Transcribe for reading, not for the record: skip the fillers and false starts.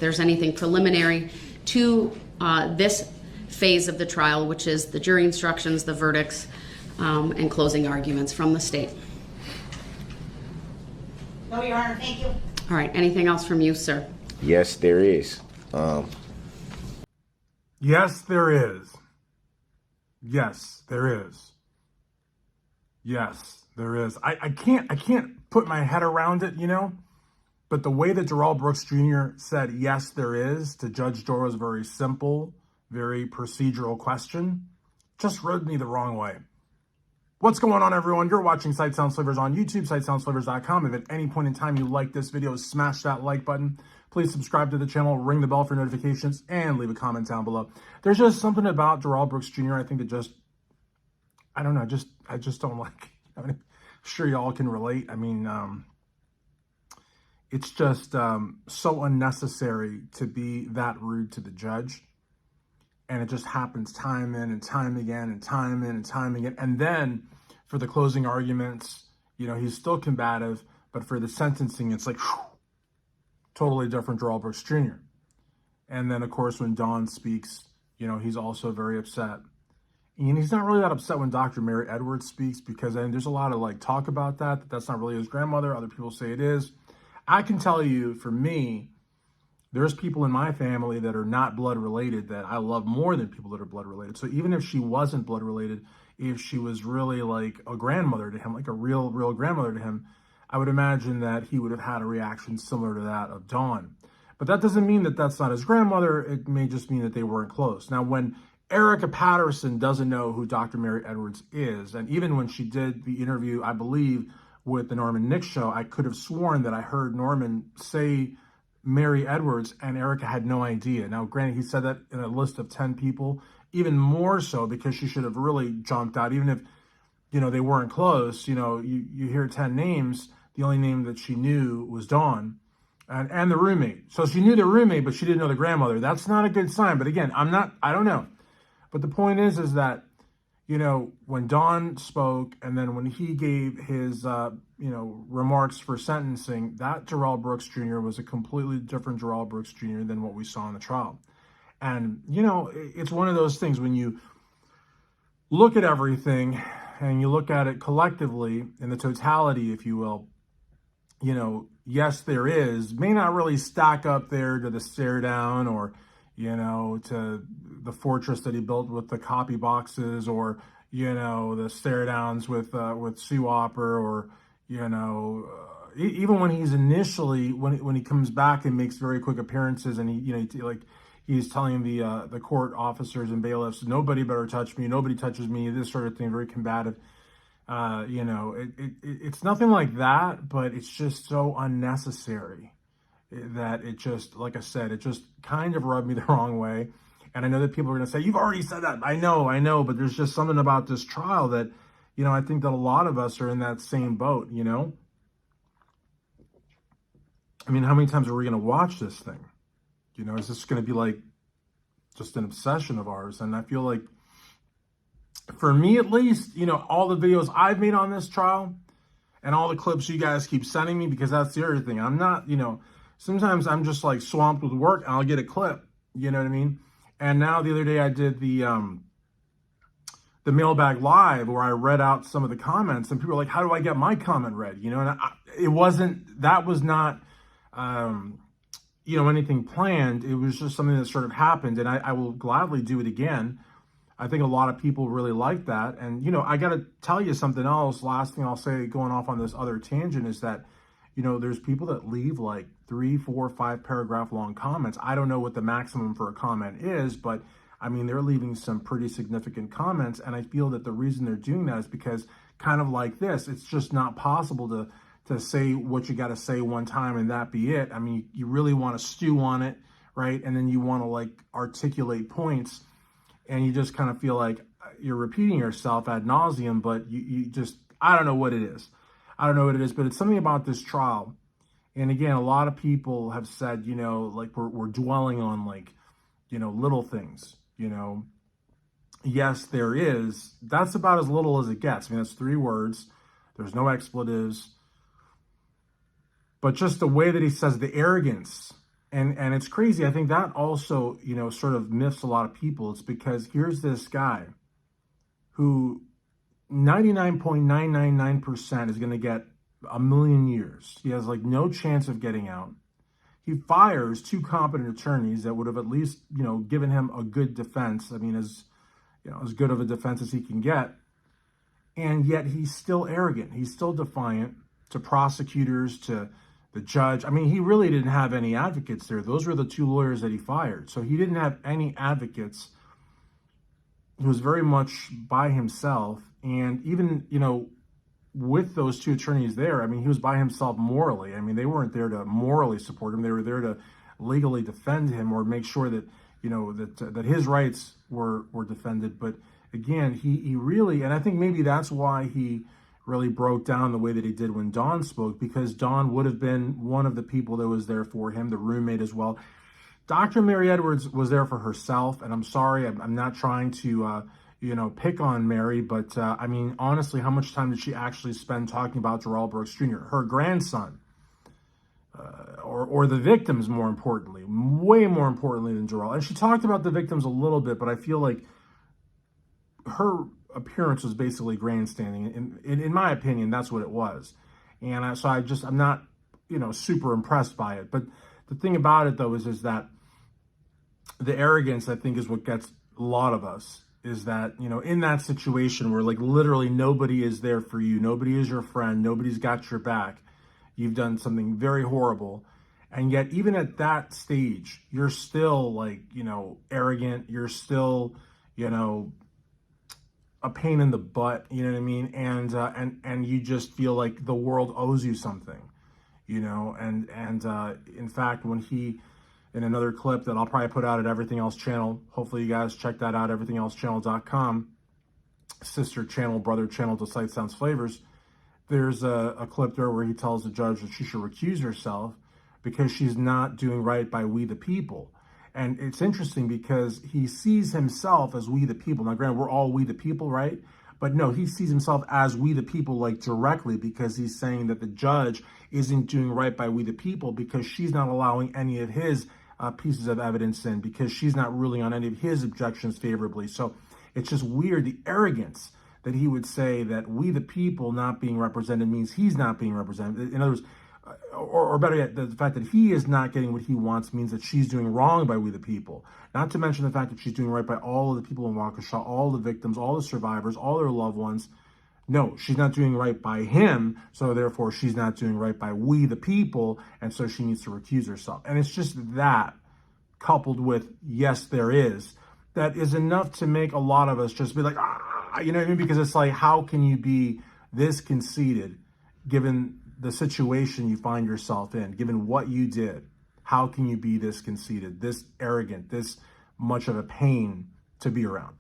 there's anything preliminary to this phase of the trial, which is the jury instructions, the verdicts, and closing arguments from the state. No, Your Honor, thank you. All right, anything else from you, sir? Yes, there is. Yes, there is. Yes, there is. Yes, there is. I can't put my head around it, but the way that Darrell Brooks Jr. said, yes, there is, to Judge Darrell's very simple, very procedural question, just rubbed me the wrong way. What's going on, everyone? You're watching Sight Sound Slivers on YouTube, sightsoundslivers.com. If at any point in time you like this video, smash that like button. Please subscribe to the channel, ring the bell for notifications, and leave a comment down below. There's just something about Darrell Brooks Jr. I think that just, I don't know, I just don't like. I mean, sure y'all can relate. I mean, it's just so unnecessary to be that rude to the judge. And it just happens time in and time again and time in and time again. And then for the closing arguments, he's still combative, but for the sentencing, it's like, whew, totally different Darrell Brooks Jr. And then, of course, when Dawn speaks, he's also very upset. And he's not really that upset when Dr. Mary Edwards speaks, because there's a lot of talk about that's not really his grandmother. Other people say it is. I can tell you, for me, there's people in my family that are not blood related that I love more than people that are blood related. So even if she wasn't blood related, if she was really like a grandmother to him, like a real grandmother to him, I would imagine that he would have had a reaction similar to that of Dawn. But that doesn't mean that that's not his grandmother. It may just mean that they weren't close. Now, when Erica Patterson doesn't know who Dr. Mary Edwards is, and even when she did the interview, I believe, with the Norman Nick show, I could have sworn that I heard Norman say Mary Edwards, and Erica had no idea. Now, granted, he said that in a list of 10 people, even more so because she should have really jumped out, even if, they weren't close. You hear 10 names, the only name that she knew was Dawn and the roommate. So she knew the roommate, but she didn't know the grandmother. That's not a good sign. But again, I don't know. But the point is that, when Dawn spoke and then when he gave his, remarks for sentencing, that Darrell Brooks Jr. was a completely different Darrell Brooks Jr. than what we saw in the trial. And, it's one of those things when you look at everything and you look at it collectively in the totality, if you will, yes, there is, may not really stack up there to the stare down or, to the fortress that he built with the copy boxes, or, the stare downs with CWOPR, or, even when he's initially, when he comes back and makes very quick appearances, and he's telling the court officers and bailiffs, nobody better touch me, nobody touches me, this sort of thing, very combative. It's nothing like that, but it's just so unnecessary that it just, like I said, it just kind of rubbed me the wrong way. And I know that people are going to say, you've already said that. I know, but there's just something about this trial that, I think that a lot of us are in that same boat, I mean, how many times are we going to watch this thing? Is this going to be like just an obsession of ours? And I feel like, for me at least, all the videos I've made on this trial and all the clips you guys keep sending me, because that's the other thing. I'm not, sometimes I'm just like swamped with work and I'll get a clip, you know what I mean? And now the other day I did the Mailbag Live where I read out some of the comments, and people were like, how do I get my comment read? And that was not, anything planned. It was just something that sort of happened, and I will gladly do it again. I think a lot of people really like that. And, I got to tell you something else. Last thing I'll say, going off on this other tangent, is that, there's people that leave like 3, 4, 5 paragraph long comments. I don't know what the maximum for a comment is, but I mean, they're leaving some pretty significant comments. And I feel that the reason they're doing that is because, kind of like this, it's just not possible to say what you got to say one time and that be it. I mean, you really want to stew on it, right? And then you want to articulate points, and you just kind of feel like you're repeating yourself ad nauseum, but you just, I don't know what it is. But it's something about this trial. And again, a lot of people have said, we're dwelling on little things, Yes, there is. That's about as little as it gets. I mean, that's 3 words. There's no expletives. But just the way that he says the arrogance And it's crazy. I think that also, sort of miffs a lot of people. It's because here's this guy who 99.999% is going to get a million years. He has like no chance of getting out. He fires two competent attorneys that would have at least, given him a good defense. I mean, as good of a defense as he can get. And yet he's still arrogant. He's still defiant to prosecutors, to the judge. I mean, he really didn't have any advocates there. Those were the two lawyers that he fired. So he didn't have any advocates. He was very much by himself. And even, with those two attorneys there, I mean, he was by himself morally. I mean, they weren't there to morally support him. They were there to legally defend him or make sure that, that his rights were defended. But again, he really, and I think maybe that's why he really broke down the way that he did when Dawn spoke, because Dawn would have been one of the people that was there for him, the roommate as well. Dr. Mary Edwards was there for herself, and I'm sorry, I'm not trying to, pick on Mary, but I mean, honestly, how much time did she actually spend talking about Darrell Brooks Jr., her grandson, or the victims, more importantly, way more importantly than Darrell? And she talked about the victims a little bit, but I feel like her appearance was basically grandstanding. In my opinion, that's what it was. And I'm not, super impressed by it. But the thing about it, though, is that the arrogance, I think, is what gets a lot of us, is that, in that situation where like literally nobody is there for you, nobody is your friend, nobody's got your back, you've done something very horrible. And yet, even at that stage, you're still like, arrogant, you're still, a pain in the butt, you know what I mean? And you just feel like the world owes you something, and in fact, when he, in another clip that I'll probably put out at Everything Else channel, hopefully you guys check that out, everythingelsechannel.com, sister channel, brother channel to Sight Sounds Flavors. There's a clip there where he tells the judge that she should recuse herself because she's not doing right by we the people. And it's interesting because he sees himself as we the people. Now, granted, we're all we the people, right? But no, he sees himself as we the people, like directly, because he's saying that the judge isn't doing right by we the people because she's not allowing any of his pieces of evidence in, because she's not ruling on any of his objections favorably. So it's just weird, the arrogance that he would say that we the people not being represented means he's not being represented. In other words, or better yet, the fact that he is not getting what he wants means that she's doing wrong by we the people. Not to mention the fact that she's doing right by all of the people in Waukesha, all the victims, all the survivors, all their loved ones. No, she's not doing right by him, so therefore she's not doing right by we the people, and so she needs to recuse herself. And it's just that, coupled with, yes, there is, that is enough to make a lot of us just be like, you know what I mean? Because it's like, how can you be this conceited given the situation you find yourself in, given what you did? How can you be this conceited, this arrogant, this much of a pain to be around?